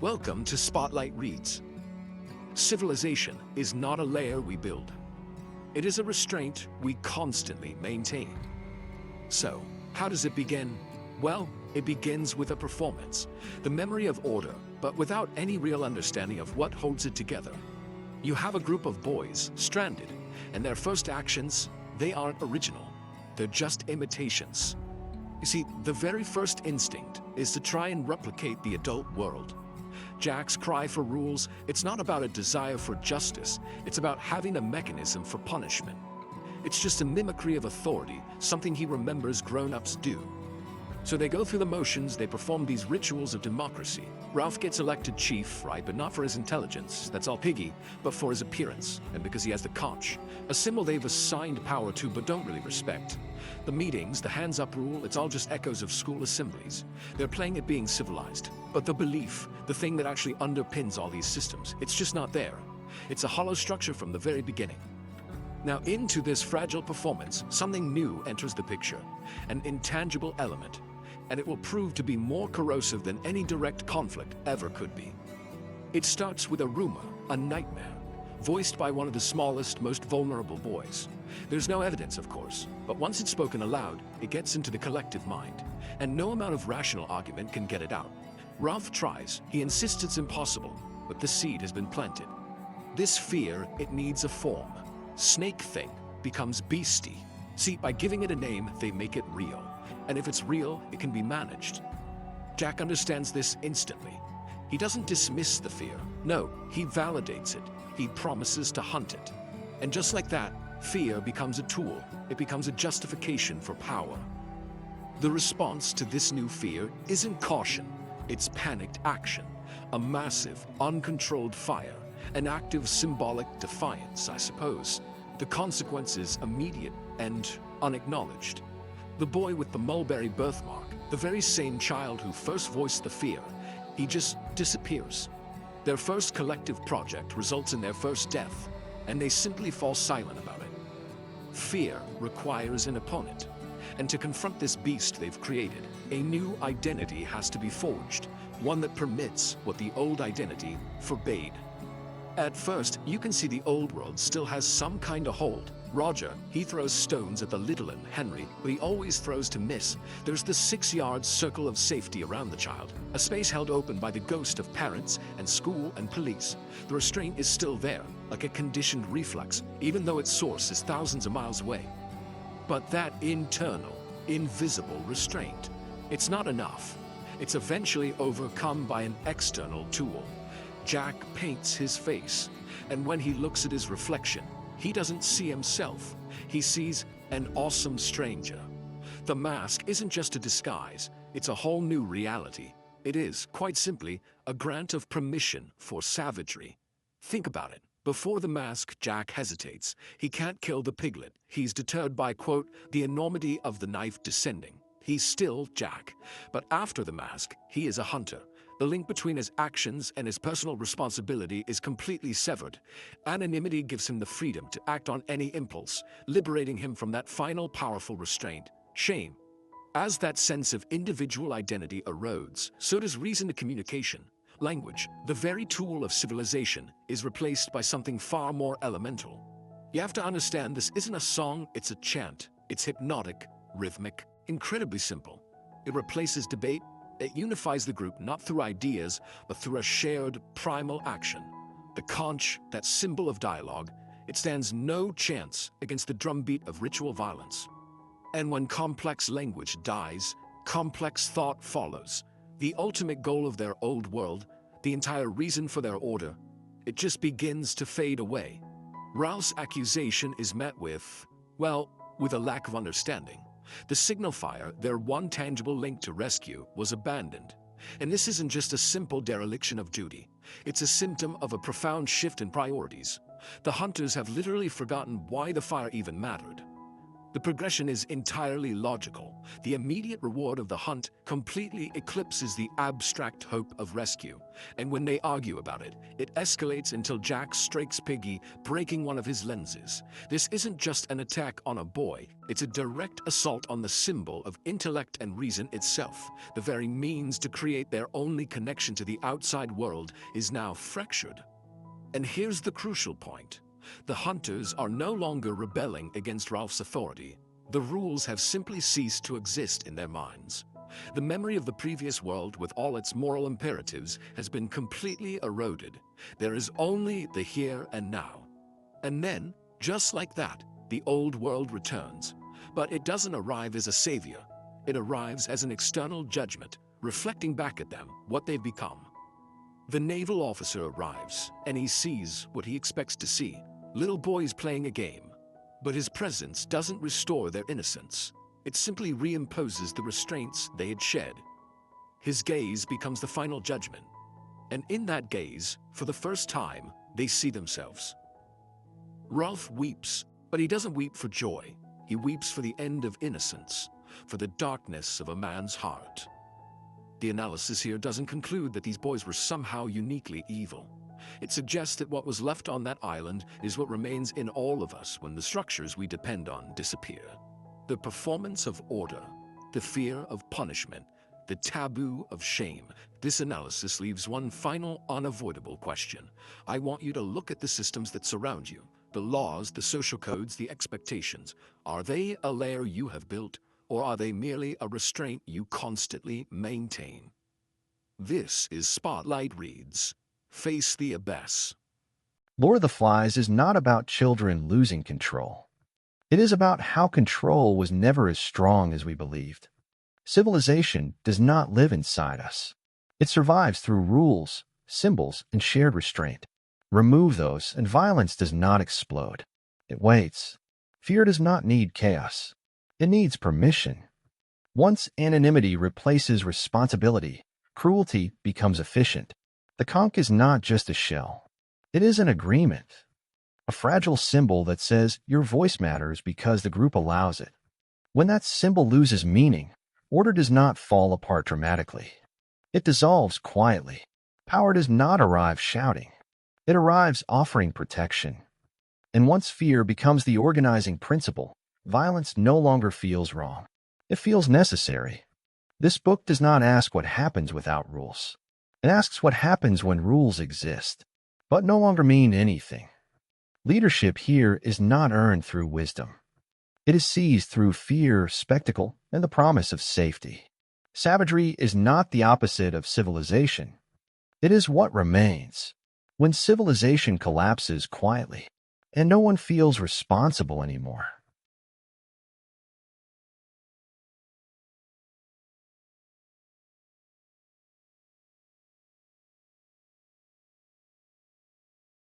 Welcome to Spotlight Reads. Civilization is not a layer we build. It is a restraint we constantly maintain. So, how does it begin? Well, it begins with a performance, the memory of order, but without any real understanding of what holds it together. You have a group of boys stranded, and their first actions, they aren't original. They're just imitations. You see, the very first instinct is to try and replicate the adult world. Jack's cry for rules, it's not about a desire for justice, it's about having a mechanism for punishment. It's just a mimicry of authority, something he remembers grown-ups do. So they go through the motions, they perform these rituals of democracy. Ralph gets elected chief, right, but not for his intelligence, that's all Piggy, but for his appearance, and because he has the conch, a symbol they've assigned power to but don't really respect. The meetings, the hands-up rule, it's all just echoes of school assemblies. They're playing at being civilized, but the belief, the thing that actually underpins all these systems, it's just not there. It's a hollow structure from the very beginning. Now into this fragile performance, something new enters the picture, an intangible element, and it will prove to be more corrosive than any direct conflict ever could be. It starts with a rumor, a nightmare, voiced by one of the smallest, most vulnerable boys. There's no evidence, of course, but once it's spoken aloud, it gets into the collective mind, and no amount of rational argument can get it out. Ralph tries, he insists it's impossible, but the seed has been planted. This fear, it needs a form. Snake thing becomes beastie. See, by giving it a name, they make it real. And if it's real, it can be managed. Jack understands this instantly. He doesn't dismiss the fear. No, he validates it. He promises to hunt it. And just like that, fear becomes a tool. It becomes a justification for power. The response to this new fear isn't caution. It's panicked action. A massive, uncontrolled fire. An active symbolic defiance, I suppose. The consequences immediate and unacknowledged. The boy with the mulberry birthmark, the very same child who first voiced the fear, he just disappears. Their first collective project results in their first death, and they simply fall silent about it. Fear requires an opponent, and to confront this beast they've created, a new identity has to be forged, one that permits what the old identity forbade. At first, you can see the old world still has some kind of hold. Roger, he throws stones at the little one, Henry, but he always throws to miss. There's the 6-yard circle of safety around the child, a space held open by the ghost of parents and school and police. The restraint is still there, like a conditioned reflex, even though its source is thousands of miles away. But that internal, invisible restraint, it's not enough. It's eventually overcome by an external tool. Jack paints his face, and when he looks at his reflection, he doesn't see himself. He sees an awesome stranger. The mask isn't just a disguise, it's a whole new reality. It is, quite simply, a grant of permission for savagery. Think about it. Before the mask, Jack hesitates. He can't kill the piglet. He's deterred by, quote, the enormity of the knife descending. He's still Jack. But after the mask, he is a hunter. The link between his actions and his personal responsibility is completely severed. Anonymity gives him the freedom to act on any impulse, liberating him from that final powerful restraint, shame. As that sense of individual identity erodes, so does reason to communication. Language, the very tool of civilization, is replaced by something far more elemental. You have to understand this isn't a song, it's a chant. It's hypnotic, rhythmic, incredibly simple. It replaces debate. It unifies the group not through ideas, but through a shared, primal action. The conch, that symbol of dialogue, it stands no chance against the drumbeat of ritual violence. And when complex language dies, complex thought follows. The ultimate goal of their old world, the entire reason for their order, it just begins to fade away. Ralph's accusation is met with, well, with a lack of understanding. The signal fire, their one tangible link to rescue, was abandoned. And this isn't just a simple dereliction of duty. It's a symptom of a profound shift in priorities. The hunters have literally forgotten why the fire even mattered. The progression is entirely logical. The immediate reward of the hunt completely eclipses the abstract hope of rescue. And when they argue about it, it escalates until Jack strikes Piggy, breaking one of his lenses. This isn't just an attack on a boy, it's a direct assault on the symbol of intellect and reason itself. The very means to create their only connection to the outside world is now fractured. And here's the crucial point. The hunters are no longer rebelling against Ralph's authority. The rules have simply ceased to exist in their minds. The memory of the previous world with all its moral imperatives has been completely eroded. There is only the here and now. And then, just like that, the old world returns. But it doesn't arrive as a savior. It arrives as an external judgment, reflecting back at them what they've become. The naval officer arrives, and he sees what he expects to see. Little boys playing a game. But his presence doesn't restore their innocence. It simply reimposes the restraints they had shed. His gaze becomes the final judgment. And in that gaze, for the first time, they see themselves. Ralph weeps, but he doesn't weep for joy. He weeps for the end of innocence, for the darkness of a man's heart. The analysis here doesn't conclude that these boys were somehow uniquely evil. It suggests that what was left on that island is what remains in all of us when the structures we depend on disappear. The performance of order, the fear of punishment, the taboo of shame. This analysis leaves one final, unavoidable question. I want you to look at the systems that surround you. The laws, the social codes, the expectations. Are they a layer you have built, or are they merely a restraint you constantly maintain? This is Spotlight Reads. Face the Abyss. Lord of the Flies is not about children losing control. It is about how control was never as strong as we believed. Civilization does not live inside us. It survives through rules, symbols, and shared restraint. Remove those, and violence does not explode. It waits. Fear does not need chaos. It needs permission. Once anonymity replaces responsibility, cruelty becomes efficient. The conch is not just a shell. It is an agreement, a fragile symbol that says your voice matters because the group allows it. When that symbol loses meaning, order does not fall apart dramatically. It dissolves quietly. Power does not arrive shouting. It arrives offering protection. And once fear becomes the organizing principle, violence no longer feels wrong. It feels necessary. This book does not ask what happens without rules. It asks what happens when rules exist, but no longer mean anything. Leadership here is not earned through wisdom. It is seized through fear, spectacle, and the promise of safety. Savagery is not the opposite of civilization. It is what remains. When civilization collapses quietly, and no one feels responsible anymore,